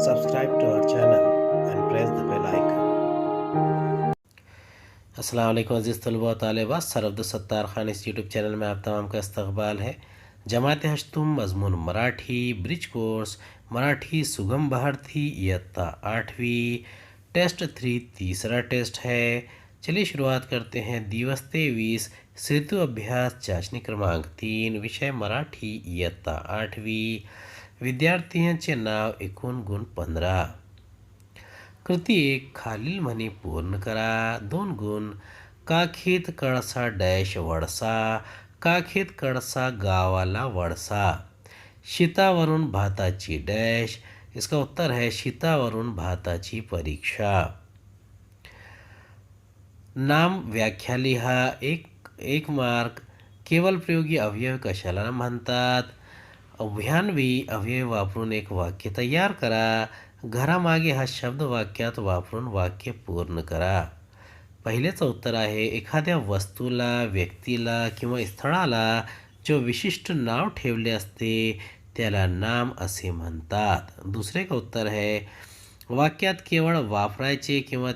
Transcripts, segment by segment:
Subscribe to our channel and press the bell icon. अस्सलाम वालेकुम अज़ीज़ तलबा तालिबा सरअब्दुलसत्तार खान इस यूट्यूब चैनल में आप तमाम का इस्तकबाल है। जमात हश्तुम मज़मून मराठी ब्रिज कोर्स मराठी सुगम भारती इयत्ता 8वीं टेस्ट 3 तीसरा टेस्ट है। चलिए शुरुआत करते हैं। दिवस 23 सेतु अभ्यास चाचणी क्रमांक 3 विषय मराठी इयत्ता 8वीं विद्यार्थ्यांचे नाव एकूण गुण 15। कृती 1 खालील म्हणी पूर्ण करा। 2 गुण काखेत कळसा डॅश वडसा काखेत कळसा गावाला वडसा। शीतावरून भाताची डॅश इसका उत्तर है शीतावरून भाताची परीक्षा। नाम व्याख्या लिहा। एक मार्क। केवल प्रयोगी अवयव कशाला म्हणतात? अव्यान्वी अवयव वापरून एक वाक्य तयार करा। घरामागे हा शब्द वाक्यात वापरून वाक्य पूर्ण करा। पहिलेचं उत्तर आहे एखाद्या वस्तूला व्यक्तीला किंवा स्थळाला जो विशिष्ट नाव ठेवले असते त्याला नाम असे म्हणतात। दुसरे का उत्तर आहे वाक्यात केवळ वापरायचे किंवा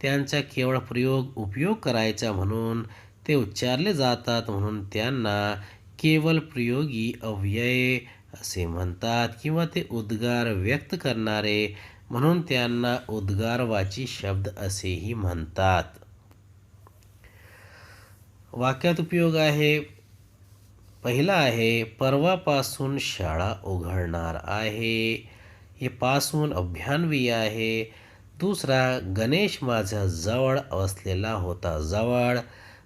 त्यांचा केवळ उपयोग करायचा म्हणून ते उच्चारले जातात म्हणून त्यांना केवल प्रयोगी अव्यय असे म्हणतात किंवा ते उद्गार व्यक्त करणारे म्हणून त्यांना उद्गारवाची शब्द असेही म्हणतात। वाक्यात उपयोग आहे। पहिला आहे परवापासून शाळा उघडणार आहे। हे पासून अभ्यान्वी आहे। दूसरा गणेश माझ्या जवळ असलेला होता जवळ।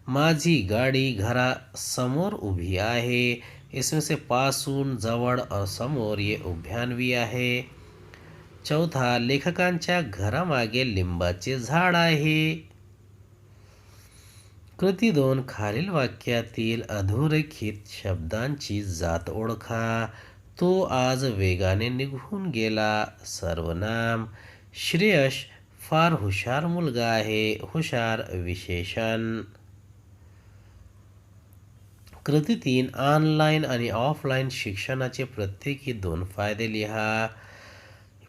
माझी गाडी घरासमोर उभी आहे। इसमें से पासून जवळ और समोर ये उभ्यान्वी आहे। चौथा लेखकांच्या घरामागे लिंबाचे झाड आहे। कृती 2 खालील वाक्यातील अधोरेखित शब्दांची जात ओळखा। तो आज वेगाने निघून गेला। सर्वनाम। श्रेयश फार हुशार मुलगा आहे। हुशार विशेषण। कृती 3 ऑनलाइन आणि ऑफलाइन शिक्षणाचे प्रत्येकी 2 फायदे लिहा।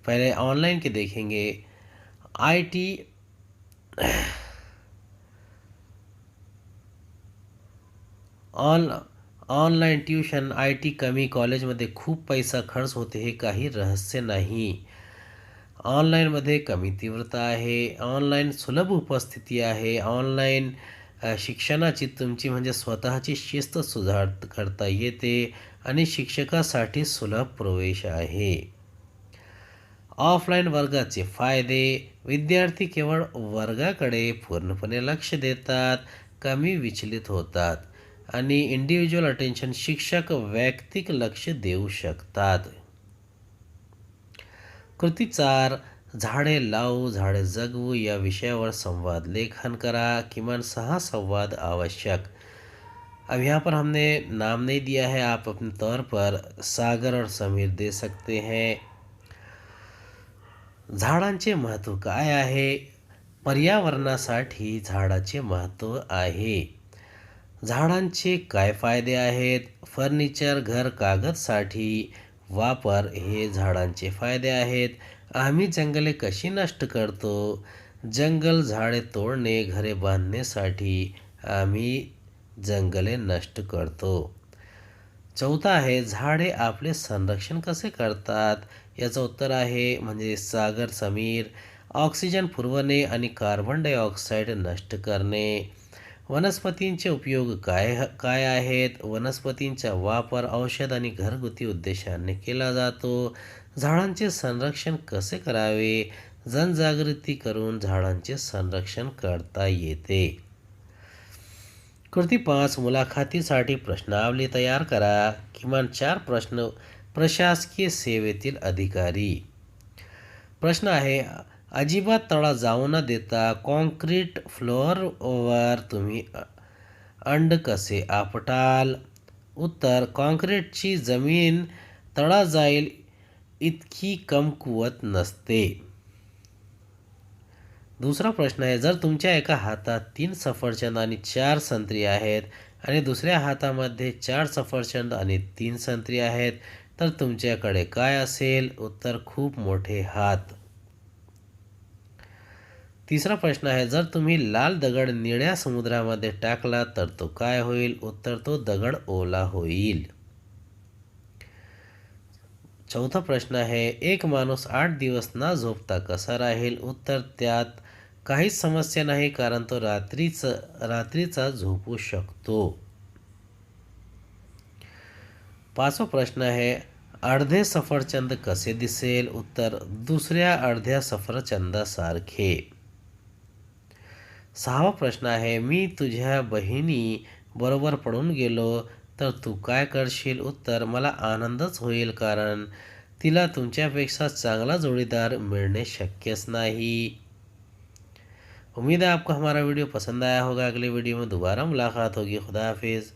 पहले ऑनलाइन के देखेंगे। आईटी ऑनलाइन ट्यूशन आईटी कमी कॉलेजमध्ये खूप पैसा खर्च होते हे काही रहस्य नाही। ऑनलाईनमध्ये कमी तीव्रता आहे। ऑनलाईन सुलभ उपस्थिती आहे। ऑनलाईन शिक्षणाची तुमची म्हणजे स्वतःची शिस्त सुधार करता येते आणि शिक्षकासाठी सुलभ प्रवेश आहे। ऑफलाईन वर्गाचे फायदे विद्यार्थी केवळ वर्गाकडे पूर्णपणे लक्ष देतात कमी विचलित होतात आणि इंडिव्हिज्युअल अटेन्शन शिक्षक वैयक्तिक लक्ष देऊ शकतात। कृती 4 झाडे लावू झाडे जगवू या विषयावर संवाद लेखन करा। किमान 6 संवाद आवश्यक। अब यहाँ पर हमने नाम नहीं दिया है, आप अपने तौर पर सागर और समीर दे सकते हैं। झाडांचे महत्त्व काय आहे? पर्यावरणासाठी झाडाचे महत्त्व आहे। झाडांचे काय फायदे आहेत? फर्निचर घर कागदसाठी वापर हे झाडांचे फायदे आहेत। आम्ही जंगले कशी नष्ट करतो? जंगल झाडे तोडणे घरे बांधण्यासाठी आम्ही जंगले नष्ट करतो। चौथा आहे झाडे आपले संरक्षण कसे करतात? याचं उत्तर आहे म्हणजे सागर समीर ऑक्सिजन पुरवणे आणि कार्बन डायऑक्साईड नष्ट करणे। वनस्पतींचे उपयोग काय आहेत? वनस्पतींचा वापर औषध आणि घरगुती उद्देशाने केला जातो। झाडांचे संरक्षण कसे करावे? जनजागृती करून झाडांचे संरक्षण करता येते। कृती 5 मुलाखतीसाठी प्रश्नावली तयार करा। किमान 4 प्रश्न प्रशासकीय सेवेतील अधिकारी। प्रश्न आहे अजिबात तळा जाऊ न देता कॉन्क्रीट फ्लोअरवर तुम्ही अंड कसे आपटाल? उत्तर कॉन्क्रीटची जमीन तळा जाईल इतकी कमकुवत नसते। दुसरा प्रश्न आहे जर तुमच्या एका हातात 3 सफरचंद आणि 4 संत्री आहेत आणि दुसऱ्या हातामध्ये 4 सफरचंद आणि 3 संत्री आहेत तर तुमच्याकडे काय असेल? उत्तर खूप मोठे हात. तिसरा प्रश्न आहे, जर तुम्ही लाल दगड निळ्या समुद्रामध्ये टाकला तर तो काय होईल? उत्तर, तो दगड ओला होईल. चौथा प्रश्न आहे, एक माणूस 8 दिवस न झोपता कसा राहील? उत्तर, त्यात काहीच समस्या नाही, कारण तो रात्रीचा झोपू शकतो. पाचवा प्रश्न आहे, अर्धे सफरचंद कसे दिसेल? उत्तर, दुसऱ्या अर्ध्या सफरचंदासारखे. सहावा प्रश्न आहे, मी तुझ्या बहिणी बरोबर पळून गेलो तर तू काय करशील? उत्तर, मला आनंदच होईल, कारण तिला तुमच्यापेक्षा चांगला जोडीदार मिळणे शक्यच नहीं। उम्मीद है आपको हमारा वीडियो पसंद आया होगा। अगले वीडियो में दोबारा मुलाकात होगी। खुदा हाफिज़।